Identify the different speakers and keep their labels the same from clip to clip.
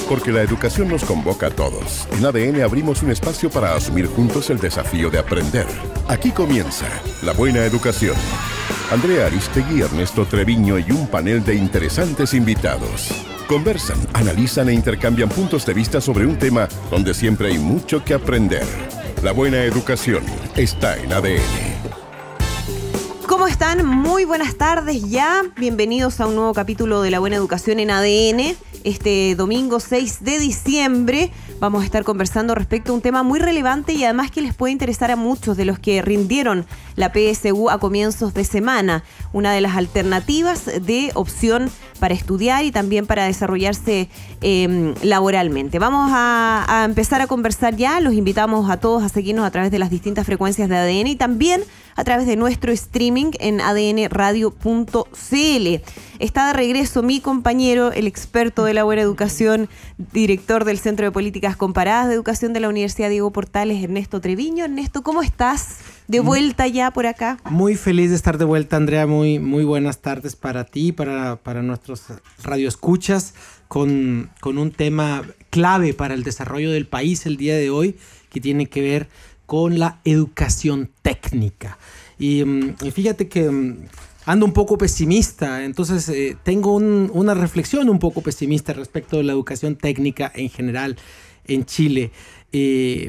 Speaker 1: Porque la educación nos convoca a todos. En ADN abrimos un espacio para asumir juntos el desafío de aprender. Aquí comienza La Buena Educación. Andrea Aristegui, Ernesto Treviño y un panel de interesantes invitados. Conversan, analizan e intercambian puntos de vista sobre un tema donde siempre hay mucho que aprender. La Buena Educación está en ADN.
Speaker 2: ¿Cómo están? Muy buenas tardes ya. Bienvenidos a un nuevo capítulo de La Buena Educación en ADN. Este domingo 6 de diciembre vamos a estar conversando respecto a un tema muy relevante y además que les puede interesar a muchos de los que rindieron la PSU a comienzos de semana. Una de las alternativas de opción para estudiar y también para desarrollarse laboralmente. Vamos a empezar a conversar ya. Los invitamos a todos a seguirnos a través de las distintas frecuencias de ADN y también a través de nuestro streaming en adnradio.cl. Está de regreso mi compañero, el experto de la buena educación, director del Centro de Políticas Comparadas de Educación de la Universidad Diego Portales, Ernesto Treviño. Ernesto, ¿cómo estás? De vuelta ya por acá.
Speaker 3: Muy feliz de estar de vuelta, Andrea. Muy buenas tardes para ti, para nuestros radioescuchas, con un tema clave para el desarrollo del país el día de hoy, que tiene que ver con la educación técnica. Y fíjate que ando un poco pesimista, entonces tengo una reflexión un poco pesimista respecto de la educación técnica en general en Chile,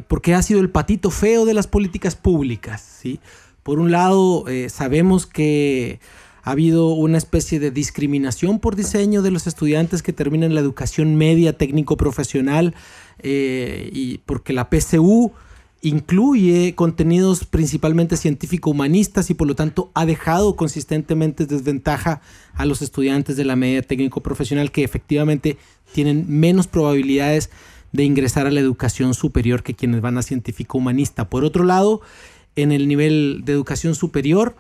Speaker 3: porque ha sido el patito feo de las políticas públicas, ¿sí? Por un lado, sabemos que ha habido una especie de discriminación por diseño de los estudiantes que terminan la educación media técnico-profesional, y porque la PSU incluye contenidos principalmente científico-humanistas y por lo tanto ha dejado consistentemente desventaja a los estudiantes de la media técnico-profesional que efectivamente tienen menos probabilidades de ingresar a la educación superior que quienes van a científico-humanista. Por otro lado, en el nivel de educación superior,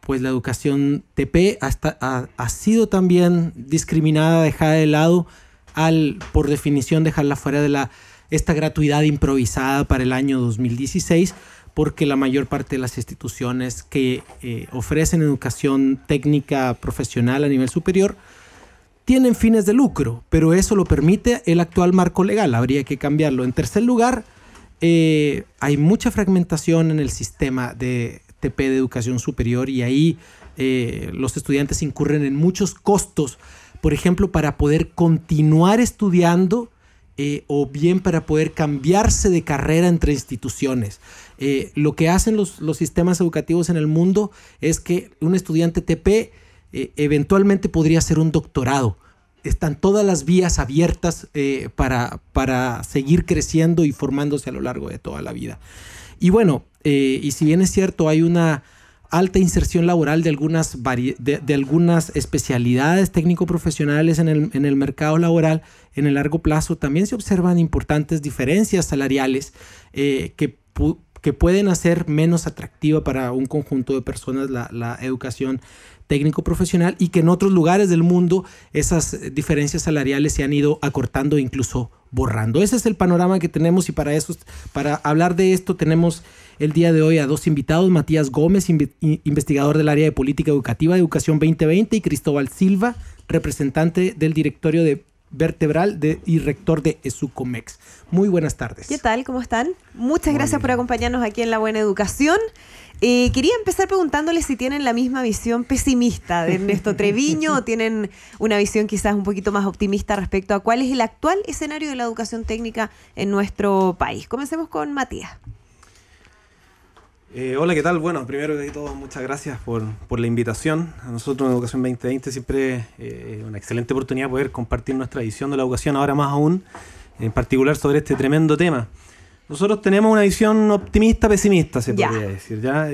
Speaker 3: pues la educación TP ha sido también discriminada, dejada de lado al, por definición, dejarla fuera de esta gratuidad improvisada para el año 2016, porque la mayor parte de las instituciones que ofrecen educación técnica profesional a nivel superior tienen fines de lucro, pero eso lo permite el actual marco legal, habría que cambiarlo. En tercer lugar, hay mucha fragmentación en el sistema de TP de educación superior y ahí los estudiantes incurren en muchos costos, por ejemplo, para poder continuar estudiando o bien para poder cambiarse de carrera entre instituciones. Lo que hacen los sistemas educativos en el mundo es que un estudiante TP eventualmente podría hacer un doctorado. Están todas las vías abiertas para seguir creciendo y formándose a lo largo de toda la vida. Y bueno, y si bien es cierto, hay una alta inserción laboral de algunas especialidades técnico-profesionales en el mercado laboral, en el largo plazo también se observan importantes diferencias salariales que pueden hacer menos atractiva para un conjunto de personas la educación técnico-profesional y que en otros lugares del mundo esas diferencias salariales se han ido acortando e incluso borrando. Ese es el panorama que tenemos y para hablar de esto tenemos el día de hoy a dos invitados, Matías Gómez, investigador del área de Política Educativa de Educación 2020 y Cristóbal Silva, representante del directorio de Vertebral y rector de ESUCOMEX. Muy buenas tardes.
Speaker 2: ¿Qué tal? ¿Cómo están? Muchas gracias por acompañarnos aquí en La Buena Educación. Quería empezar preguntándoles si tienen la misma visión pesimista de Ernesto Treviño o tienen una visión quizás un poquito más optimista respecto a cuál es el actual escenario de la educación técnica en nuestro país. Comencemos con Matías.
Speaker 4: Hola, ¿qué tal? Bueno, primero que todo, muchas gracias por la invitación. A nosotros en Educación 2020 siempre es una excelente oportunidad poder compartir nuestra visión de la educación, ahora más aún, en particular sobre este tremendo tema. Nosotros tenemos una visión optimista-pesimista, se podría decir, ¿ya?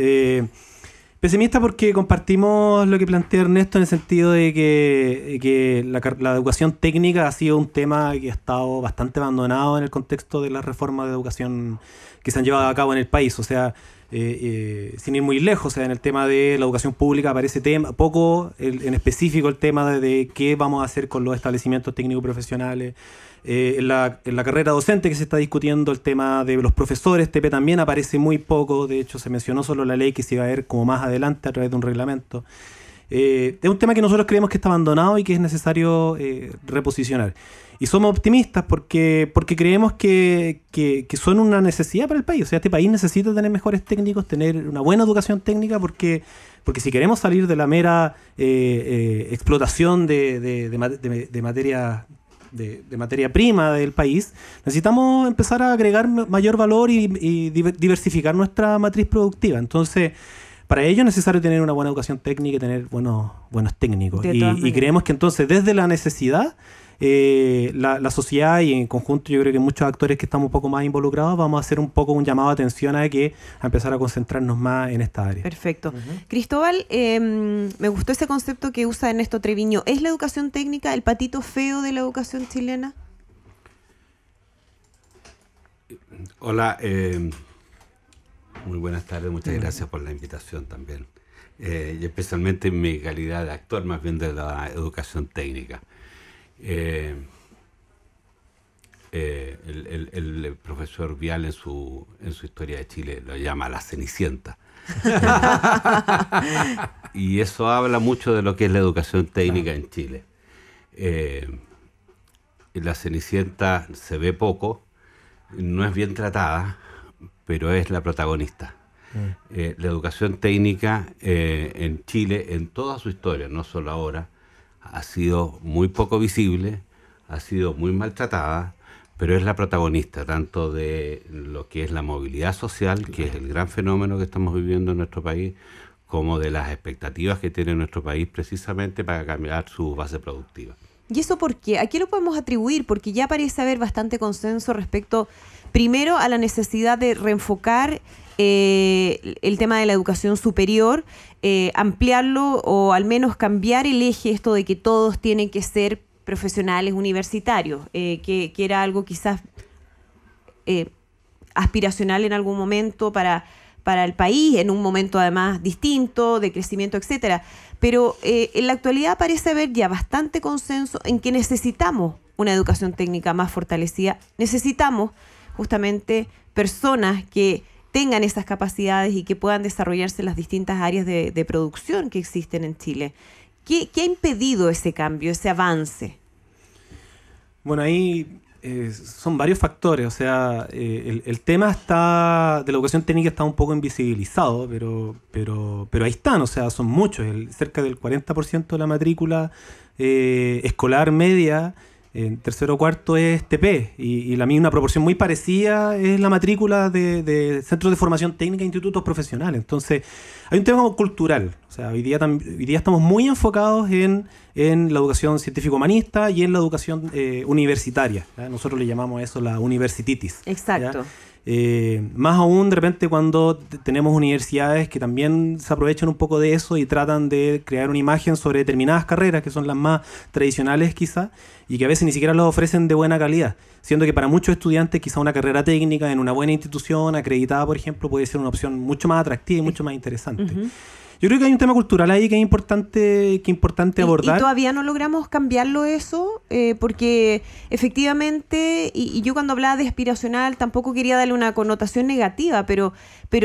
Speaker 4: Pesimista porque compartimos lo que plantea Ernesto en el sentido de que la educación técnica ha sido un tema que ha estado bastante abandonado en el contexto de las reformas de educación que se han llevado a cabo en el país. O sea, sin ir muy lejos, o sea, en el tema de la educación pública aparece poco en específico el tema de qué vamos a hacer con los establecimientos técnicos profesionales. En la carrera docente que se está discutiendo el tema de los profesores, TP también aparece muy poco. De hecho, se mencionó solo la ley que se iba a ver como más adelante a través de un reglamento. es un tema que nosotros creemos que está abandonado y que es necesario reposicionar. Y somos optimistas porque creemos que son una necesidad para el país. O sea, este país necesita tener mejores técnicos, tener una buena educación técnica, porque si queremos salir de la mera explotación de materia prima del país, necesitamos empezar a agregar mayor valor y diversificar nuestra matriz productiva. Entonces, para ello es necesario tener una buena educación técnica y tener buenos técnicos. Y creemos que entonces desde la necesidad, la sociedad y en conjunto yo creo que muchos actores que estamos un poco más involucrados vamos a hacer un poco un llamado de atención a empezar a concentrarnos más en esta área.
Speaker 2: Perfecto. Cristóbal, me gustó ese concepto que usa Ernesto Treviño. ¿Es la educación técnica el patito feo de la educación chilena?
Speaker 5: Hola, muy buenas tardes, muchas gracias por la invitación también. Y especialmente en mi calidad de actor más bien de la educación técnica. El profesor Vial en su historia de Chile lo llama la Cenicienta. Y eso habla mucho de lo que es la educación técnica en Chile. La Cenicienta se ve poco, no es bien tratada, pero es la protagonista. La educación técnica en Chile, en toda su historia, no solo ahora, ha sido muy poco visible, ha sido muy maltratada, pero es la protagonista tanto de lo que es la movilidad social, que es el gran fenómeno que estamos viviendo en nuestro país, como de las expectativas que tiene nuestro país precisamente para cambiar su base productiva.
Speaker 2: ¿Y eso por qué? ¿A qué lo podemos atribuir? Porque ya parece haber bastante consenso respecto, primero, a la necesidad de reenfocar el tema de la educación superior, ampliarlo o al menos cambiar el eje, esto de que todos tienen que ser profesionales universitarios, que era algo quizás aspiracional en algún momento para el país, en un momento además distinto, de crecimiento, etcétera. Pero en la actualidad parece haber ya bastante consenso en que necesitamos una educación técnica más fortalecida. Necesitamos justamente personas que tengan esas capacidades y que puedan desarrollarse en las distintas áreas de producción que existen en Chile. ¿Qué ha impedido ese cambio, ese avance?
Speaker 4: Bueno, ahí son varios factores. O sea, el tema de la educación técnica está un poco invisibilizado, pero ahí están. O sea, son muchos. Cerca del 40% de la matrícula escolar media en tercero o cuarto es TP, y la misma proporción muy parecida es la matrícula de centros de formación técnica e institutos profesionales. Entonces, hay un tema cultural. O sea, hoy día estamos muy enfocados en la educación científico-humanista y en la educación universitaria, ¿ya? Nosotros le llamamos a eso la universititis.
Speaker 2: Exacto.
Speaker 4: ¿Ya? Más aún de repente cuando tenemos universidades que también se aprovechan un poco de eso y tratan de crear una imagen sobre determinadas carreras que son las más tradicionales quizá, y que a veces ni siquiera las ofrecen de buena calidad, siendo que para muchos estudiantes quizá una carrera técnica en una buena institución acreditada, por ejemplo, puede ser una opción mucho más atractiva y mucho más interesante. Yo creo que hay un tema cultural ahí que es importante abordar.
Speaker 2: Y todavía no logramos cambiarlo eso, porque efectivamente, y yo cuando hablaba de aspiracional tampoco quería darle una connotación negativa, pero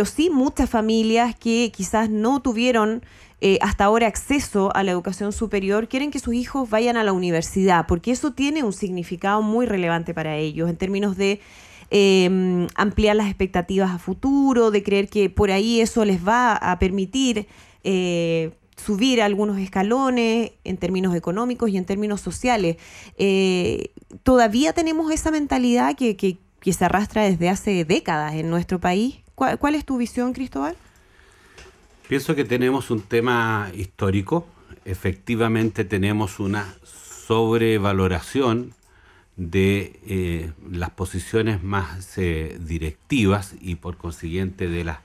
Speaker 2: sí muchas familias que quizás no tuvieron hasta ahora acceso a la educación superior quieren que sus hijos vayan a la universidad, porque eso tiene un significado muy relevante para ellos en términos de ampliar las expectativas a futuro, de creer que por ahí eso les va a permitir subir algunos escalones en términos económicos y en términos sociales. Todavía tenemos esa mentalidad que se arrastra desde hace décadas en nuestro país. ¿Cuál es tu visión, Cristóbal?
Speaker 5: Pienso que tenemos un tema histórico. Efectivamente tenemos una sobrevaloración de las posiciones más directivas y por consiguiente de las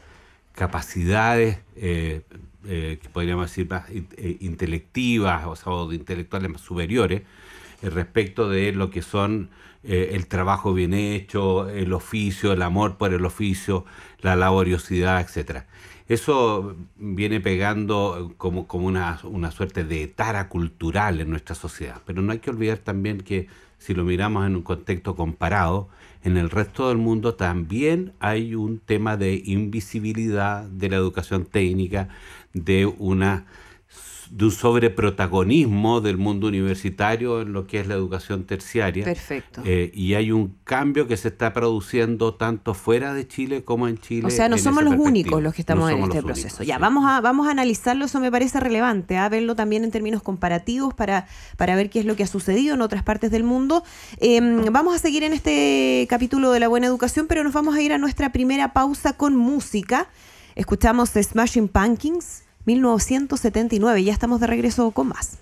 Speaker 5: capacidades que podríamos decir más intelectivas, o de intelectuales más superiores respecto de lo que son el trabajo bien hecho, el oficio, el amor por el oficio, la laboriosidad, etcétera. Eso viene pegando como una suerte de tara cultural en nuestra sociedad, pero no hay que olvidar también que si lo miramos en un contexto comparado, en el resto del mundo también hay un tema de invisibilidad de la educación técnica, de una un sobreprotagonismo del mundo universitario en lo que es la educación terciaria.
Speaker 2: Perfecto.
Speaker 5: Y hay un cambio que se está produciendo tanto fuera de Chile como en Chile.
Speaker 2: O sea, no somos los únicos los que estamos en este proceso. Ya,
Speaker 5: sí.
Speaker 2: vamos a analizarlo, eso me parece relevante, verlo también en términos comparativos para ver qué es lo que ha sucedido en otras partes del mundo. Vamos a seguir en este capítulo de la buena educación, pero nos vamos a ir a nuestra primera pausa con música. Escuchamos The Smashing Pumpkins, 1979. Ya estamos de regreso con más.